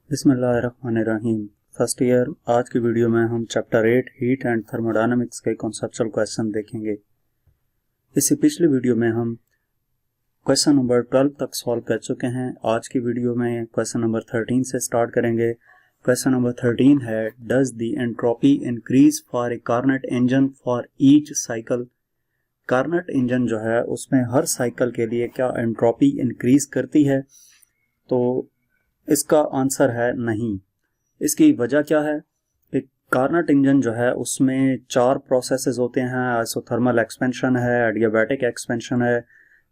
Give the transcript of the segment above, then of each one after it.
बिस्मिल्लाहिर्रहमानिर्रहीम। First year. आज की वीडियो में हम चैप्टर 8 हीट एंड थर्मोडायनामिक्स के कॉन्सेप्चुअल क्वेश्चन देखेंगे। इससे पिछली वीडियो में हम क्वेश्चन नंबर 12 तक सॉल्व कर चुके हैं। आज की वीडियो में क्वेश्चन नंबर 13 से स्टार्ट करेंगे। क्वेश्चन नंबर 13 है, does the entropy increase for a Carnot engine for each cycle. Carnot engine जो है उसमें हर साइकिल के लिए क्या एंट्रोपी इंक्रीज करती है? तो इसका आंसर है नहीं। इसकी वजह क्या है कि कार्नेट इंजन जो है उसमें 4 प्रोसेसेस होते हैं। आइसोथर्मल एक्सपेंशन है, एडियाबैटिक एक्सपेंशन है,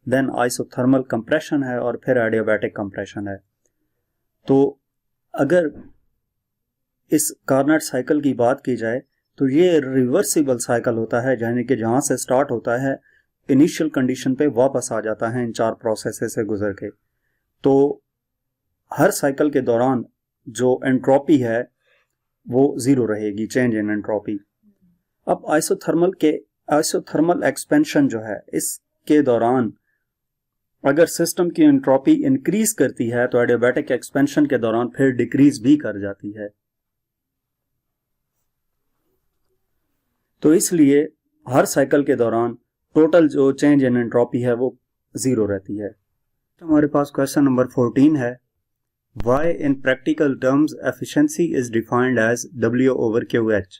देन आइसोथर्मल कंप्रेशन है और फिर एडियाबैटिक कंप्रेशन है। तो अगर इस कार्नेट साइकिल की बात की जाए तो ये रिवर्सिबल साइकिल होता है, यानी कि जहां से स्टार्ट होता है इनिशियल कंडीशन पे वापस आ जाता है इन 4 प्रोसेसेस से गुजर के। तो हर साइकिल के दौरान जो एंट्रोपी है वो 0 रहेगी, चेंज इन एंट्रोपी। अब आइसोथर्मल एक्सपेंशन जो है इसके दौरान अगर सिस्टम की एंट्रोपी इंक्रीज करती है तो एडियाबैटिक एक्सपेंशन के दौरान फिर डिक्रीज भी कर जाती है। तो इसलिए हर साइकिल के दौरान टोटल जो चेंज इन एंट्रोपी है वो 0 रहती है। तो हमारे पास क्वेश्चन नंबर 14 है, Why in practical terms efficiency is defined as W over QH?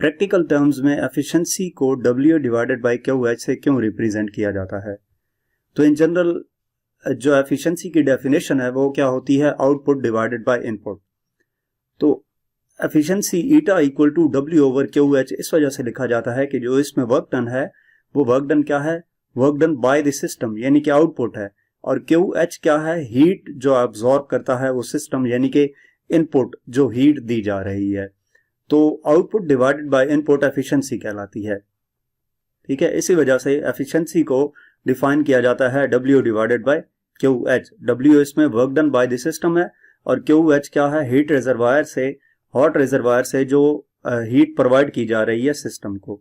Practical terms में efficiency को W divided by QH से क्यों रिप्रेजेंट किया जाता है? तो इन जनरल जो efficiency की डेफिनेशन है वो क्या होती है? Output divided by input. तो efficiency eta equal to W over QH इस वजह से लिखा जाता है कि जो इसमें वर्क डन है वो वर्क डन क्या है? Work done by the system, यानी कि आउटपुट है। और QH क्या है? हीट जो एब्जॉर्ब करता है वो सिस्टम, यानी कि इनपुट जो हीट दी जा रही है। तो output divided by input efficiency कहलाती है। ठीक है, इसी वजह से एफिशिएंसी को डिफाइन किया जाता है W divided by QH। W इसमें work done by the system है और QH क्या है? हीट रिजर्वायर से, हॉट रिजर्वायर से जो हीट प्रोवाइड की जा रही है सिस्टम को।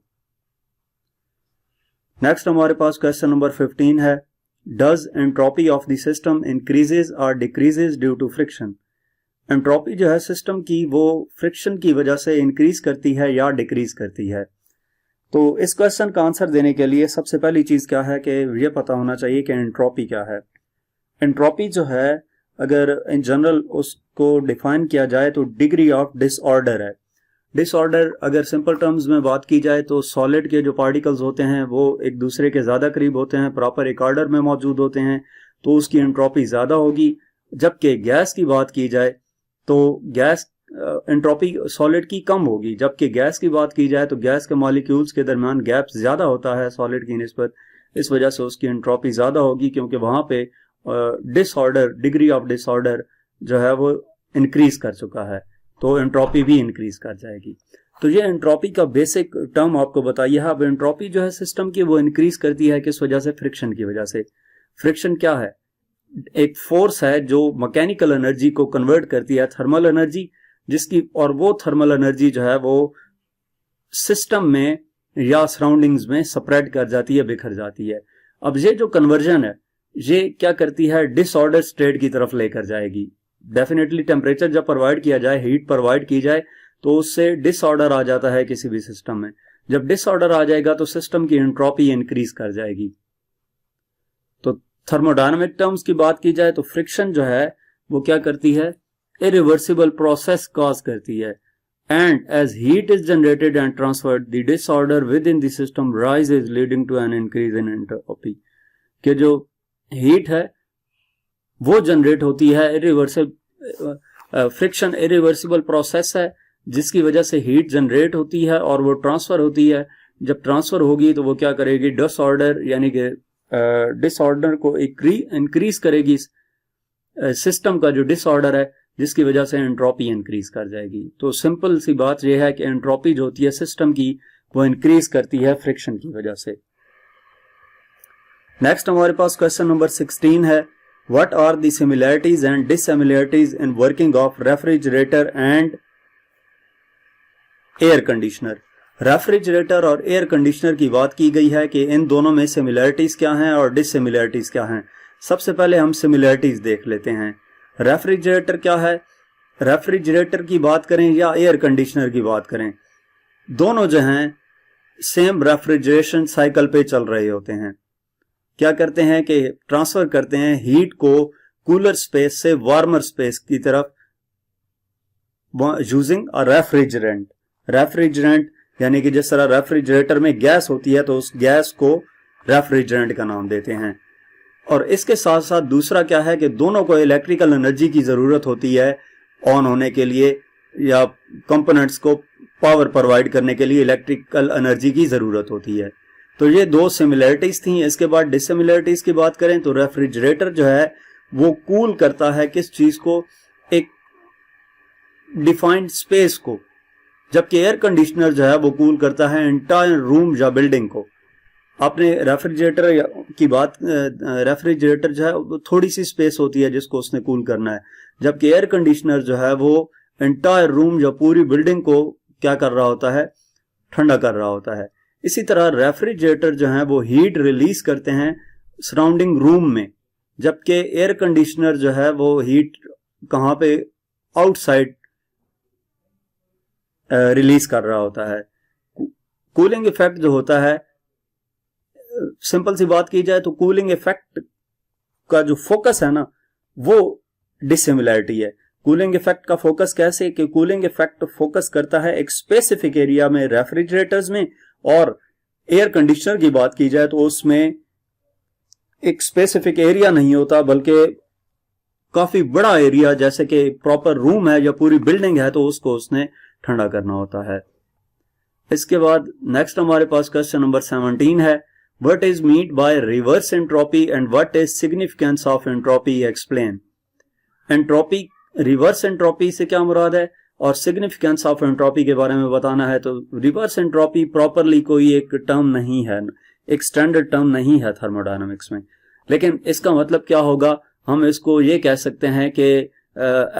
नेक्स्ट हमारे पास क्वेश्चन नंबर 15 है, Does entropy of the system increases or decreases due to friction? Entropy जो है सिस्टम की वो फ्रिक्शन की वजह से इंक्रीज करती है या डिक्रीज करती है? तो इस क्वेश्चन का आंसर देने के लिए सबसे पहली चीज क्या है कि ये पता होना चाहिए कि एंट्रोपी क्या है। एंट्रोपी जो है अगर इन जनरल उसको डिफाइन किया जाए तो डिग्री ऑफ डिसऑर्डर है। डिसऑर्डर अगर सिंपल टर्म्स में बात की जाए तो सॉलिड के जो पार्टिकल्स होते हैं वो एक दूसरे के ज़्यादा करीब होते हैं, प्रॉपर एक ऑर्डर में मौजूद होते हैं, तो उसकी एंट्रोपी ज़्यादा होगी। जबकि गैस की बात की जाए तो गैस एंट्रोपी सॉलिड की कम होगी। जबकि गैस की बात की जाए तो गैस के मॉलिक्यूल्स के दरमियान गैप ज़्यादा होता है सॉलिड की निस्बत, इस वजह से उसकी एंट्रोपी ज़्यादा होगी क्योंकि वहाँ पे डिसऑर्डर, डिग्री ऑफ डिसऑर्डर जो है वो इंक्रीज कर चुका है, तो एंट्रोपी भी इंक्रीज कर जाएगी। तो ये एंट्रोपी का बेसिक टर्म आपको बताइए। अब एंट्रोपी जो है सिस्टम की वो इंक्रीज करती है किस वजह से? फ्रिक्शन की वजह से। फ्रिक्शन क्या है? एक फोर्स है जो मैकेनिकल एनर्जी को कन्वर्ट करती है थर्मल एनर्जी, जिसकी और वो थर्मल एनर्जी जो है वो सिस्टम में या सराउंडिंग्स में स्प्रेड कर जाती है, बिखर जाती है। अब ये जो कन्वर्जन है ये क्या करती है? डिसऑर्डर स्टेट की तरफ लेकर जाएगी। डेफिनेटली टेम्परेचर जब प्रोवाइड किया जाए, हीट प्रोवाइड की जाए तो उससे डिसऑर्डर आ जाता है किसी भी सिस्टम में। जब डिसऑर्डर आ जाएगा तो सिस्टम की एंट्रोपी इंक्रीज कर जाएगी। तो थर्मोडायनामिक टर्म्स की बात की जाए तो फ्रिक्शन जो है वो क्या करती है? इरिवर्सिबल प्रोसेस कॉज करती है। And as heat is generated and transferred the disorder within the system rises leading to an increase in entropy. कि जो हीट है वो जनरेट होती है, इरिवर्सिबल फ्रिक्शन इरिवर्सिबल प्रोसेस है जिसकी वजह से हीट जनरेट होती है और वो ट्रांसफर होती है। जब ट्रांसफर होगी तो वो क्या करेगी? डिसऑर्डर, यानी कि डिसऑर्डर को इंक्रीज करेगी, सिस्टम का जो डिसऑर्डर है जिसकी वजह से एंट्रोपी इंक्रीज कर जाएगी। तो सिंपल सी बात यह है कि एंट्रोपी जो होती है सिस्टम की वो इंक्रीज करती है फ्रिक्शन की वजह से। नेक्स्ट हमारे पास क्वेश्चन नंबर 16 है, What are the similarities and dissimilarities in working of refrigerator and air conditioner? Refrigerator और एयर कंडीशनर की बात की गई है कि इन दोनों में सिमिलैरिटीज क्या हैं और डिससिमिलैरिटीज क्या हैं। सबसे पहले हम सिमिलैरिटीज देख लेते हैं। रेफ्रिजरेटर क्या है? रेफ्रिजरेटर की बात करें या एयर कंडीशनर की बात करें, दोनों जो हैं सेम रेफ्रिजरेशन साइकिल पे चल रहे होते हैं। क्या करते हैं कि ट्रांसफर करते हैं हीट को कूलर स्पेस से वार्मर स्पेस की तरफ यूजिंग अ रेफ्रिजरेंट। रेफ्रिजरेंट यानी कि जिस तरह रेफ्रिजरेटर में गैस होती है तो उस गैस को रेफ्रिजरेंट का नाम देते हैं। और इसके साथ साथ दूसरा क्या है कि दोनों को इलेक्ट्रिकल एनर्जी की जरूरत होती है ऑन होने के लिए या कंपोनेंट्स को पावर प्रोवाइड करने के लिए इलेक्ट्रिकल एनर्जी की जरूरत होती है। तो ये दो सिमिलरिटीज थी। इसके बाद डिसिमिलरिटीज की बात करें तो रेफ्रिजरेटर जो है वो कूल करता है किस चीज को, एक डिफाइंड स्पेस को, जबकि एयर कंडीशनर जो है वो कूल करता है एंटायर रूम या बिल्डिंग को। आपने रेफ्रिजरेटर की बात, रेफ्रिजरेटर जो है थोड़ी सी स्पेस होती है जिसको उसने कूल करना है, जबकि एयर कंडीशनर जो है वो एंटायर रूम या पूरी बिल्डिंग को क्या कर रहा होता है, ठंडा कर रहा होता है। इसी तरह रेफ्रिजरेटर जो है वो हीट रिलीज करते हैं सराउंडिंग रूम में, जबकि एयर कंडीशनर जो है वो हीट कहाँ पे, आउटसाइड रिलीज कर रहा होता है। कूलिंग इफेक्ट जो होता है, सिंपल सी बात की जाए तो कूलिंग इफेक्ट का जो फोकस है ना वो डिसिमिलरिटी है। कूलिंग इफेक्ट का फोकस कैसे कि कूलिंग इफेक्ट फोकस करता है एक स्पेसिफिक एरिया में रेफ्रिजरेटर्स में, और एयर कंडीशनर की बात की जाए तो उसमें एक स्पेसिफिक एरिया नहीं होता बल्कि काफी बड़ा एरिया, जैसे कि प्रॉपर रूम है या पूरी बिल्डिंग है तो उसको उसने ठंडा करना होता है। इसके बाद नेक्स्ट हमारे पास क्वेश्चन नंबर 17 है, what is mean by reverse entropy and what is significance of entropy, explain. Entropy, reverse entropy से क्या मुराद है और सिग्निफिकेंस ऑफ एंट्रोपी के बारे में बताना है। तो रिवर्स एंट्रोपी प्रॉपरली कोई एक टर्म नहीं है, एक स्टैंडर्ड टर्म नहीं है थर्मोडायनामिक्स में, लेकिन इसका मतलब क्या होगा, हम इसको ये कह सकते हैं कि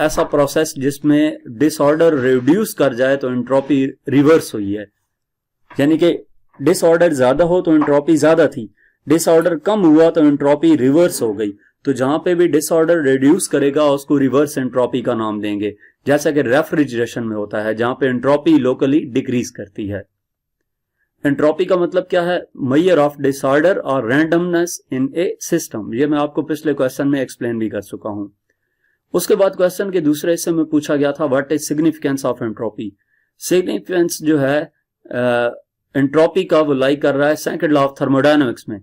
ऐसा प्रोसेस जिसमें डिसऑर्डर रिड्यूस कर जाए तो एंट्रोपी रिवर्स हुई है। यानी कि डिसऑर्डर ज्यादा हो तो एंट्रोपी ज्यादा थी, डिसऑर्डर कम हुआ तो एंट्रोपी रिवर्स हो गई। तो जहां पे भी डिसऑर्डर रिड्यूस करेगा उसको रिवर्स एंट्रोपी का नाम देंगे, जैसा कि रेफ्रिजरेशन में होता है जहां पे एंट्रोपी लोकली डिक्रीज करती है। एंट्रोपी का मतलब क्या है, मेजर ऑफ डिसऑर्डर और रैंडमनेस इन ए सिस्टम। ये मैं आपको पिछले क्वेश्चन में एक्सप्लेन भी कर चुका हूं। उसके बाद क्वेश्चन के दूसरे हिस्से में पूछा गया था what is significance of entropy. Significance जो है एंट्रोपी का वो लाई कर रहा है सेकंड लॉ ऑफ थर्मोडायनामिक्स में,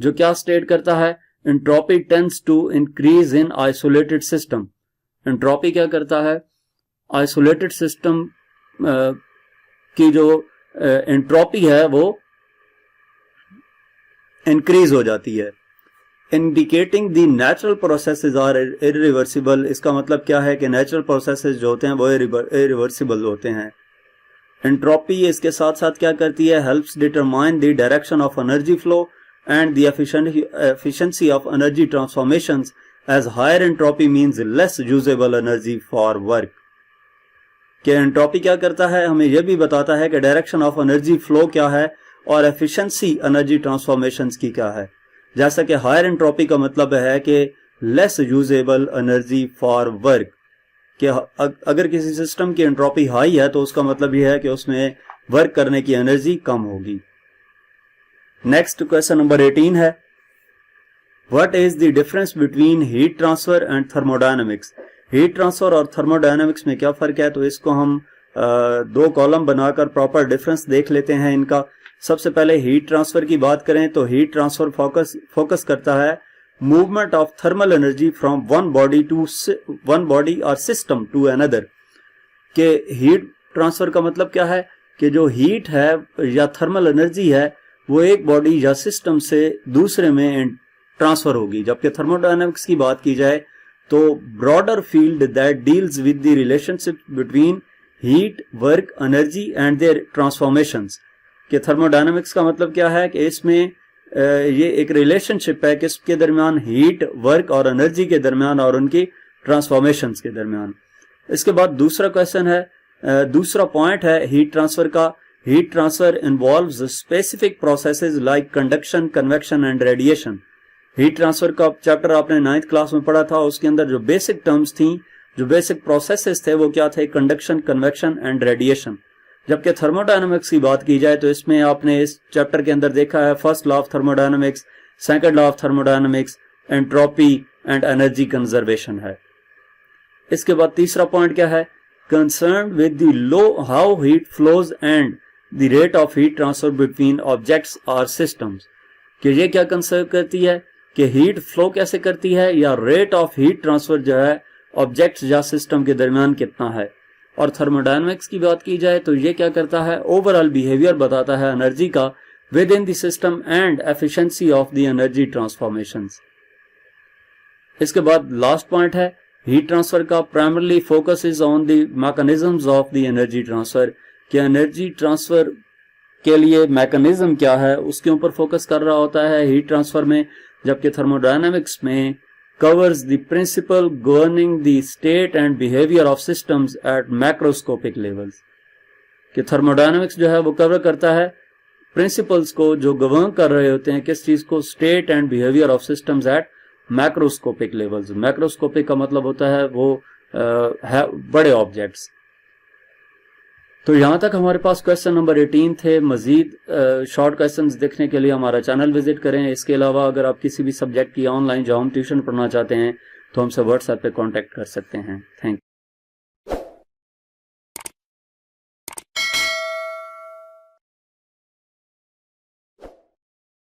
जो क्या स्टेट करता है, entropy tends to increase in isolated system. Entropy क्या करता है, आइसोलेटेड सिस्टम की जो एंट्रोपी है वो इंक्रीज हो जाती है। Indicating the natural processes are irreversible. इसका मतलब क्या है कि नेचुरल प्रोसेसेस जो होते हैं वो इरिवर्सिबल होते हैं। एंट्रोपी इसके साथ साथ क्या करती है, helps determine the direction of energy flow and the efficiency of energy transformations, as higher entropy means less usable energy for work. कि एंट्रोपी क्या करता है, हमें यह भी बताता है कि डायरेक्शन ऑफ एनर्जी फ्लो क्या है और एफिशिएंसी एनर्जी ट्रांसफॉर्मेशंस की क्या है। जैसा कि हायर एंट्रोपी का मतलब है कि less usable energy for work, कि अगर किसी सिस्टम की एंट्रोपी हाई है तो उसका मतलब यह है कि उसमें वर्क करने की एनर्जी कम होगी। नेक्स्ट क्वेश्चन नंबर 18 है, what is the difference between heat transfer and thermodynamics. Heat transfer और थर्मोडायनामिक्स में क्या फर्क है, तो इसको हम दो कॉलम बनाकर प्रॉपर डिफरेंस देख लेते हैं इनका। सबसे पहले हीट ट्रांसफर की बात करें तो हीट ट्रांसफर फोकस करता है movement of thermal energy from one body और सिस्टम टू अनदर। के हीट ट्रांसफर का मतलब क्या है कि जो हीट है या थर्मल एनर्जी है वो एक बॉडी या सिस्टम से दूसरे में ट्रांसफर होगी। जबकि थर्मोडायनामिक्स की बात की जाए तो broader field that deals with the relationship between heat, work, energy and their transformations. कि थर्मोडायनामिक्स का मतलब क्या है कि इसमें ये एक रिलेशनशिप है किसके दरमियान, हीट, वर्क और एनर्जी के दरमियान और उनकी ट्रांसफॉर्मेशंस के दरमियान। इसके बाद दूसरा क्वेश्चन है, दूसरा पॉइंट है हीट ट्रांसफर का, heat transfer involves specific processes like conduction, convection and radiation. Heat transfer का चैप्टर आपने 9th क्लास में पढ़ा था, उसके अंदर जो बेसिक टर्म्स थी जो बेसिक प्रोसेसेस थे वो क्या थे, कंडक्शन, कन्वेक्शन एंड रेडिएशन। जबकि थर्मोडायनामिक्स की बात की जाए तो इसमें आपने इस चैप्टर के अंदर देखा है first law of thermodynamics, second law of thermodynamics, entropy and energy conservation है। इसके बाद तीसरा पॉइंट क्या है, concern with the low how heat flows and the rate of heat transfer between objects और सिस्टम्स, कि ये क्या कंसर्न करती है कि हीट फ्लो कैसे करती है या रेट ऑफ हीट ट्रांसफर जो है ऑब्जेक्ट्स या सिस्टम के दरमियान कितना है। और थर्मोडायनामिक्स की बात की जाए तो ये क्या करता है, ओवरऑल बिहेवियर बताता है एनर्जी का with in the system and efficiency of the energy transformations. इसके बाद लास्ट पॉइंट है, हीट ट्रांसफर का primarily focus is on the mechanisms of the energy transfer, कि एनर्जी ट्रांसफर के लिए मैकेनिज्म क्या है उसके ऊपर फोकस कर रहा होता है हीट ट्रांसफर में, जबकि थर्मोडायनामिक्स में covers the principle governing the state and behavior of systems at macroscopic levels, कि थर्मोडायनामिक्स जो है वो कवर करता है प्रिंसिपल्स को जो गवर्न कर रहे होते हैं किस चीज को, state and behaviour of systems at macroscopic levels. Macroscopic का मतलब होता है वो है बड़े ऑब्जेक्ट्स। तो यहाँ तक हमारे पास क्वेश्चन नंबर 18 थे। मजीद शॉर्ट क्वेश्चंस देखने के लिए हमारा चैनल विजिट करें। इसके अलावा अगर आप किसी भी सब्जेक्ट की ऑनलाइन जो हम ट्यूशन पढ़ना चाहते हैं तो हमसे व्हाट्सएप पे कांटेक्ट कर सकते हैं। Thank you.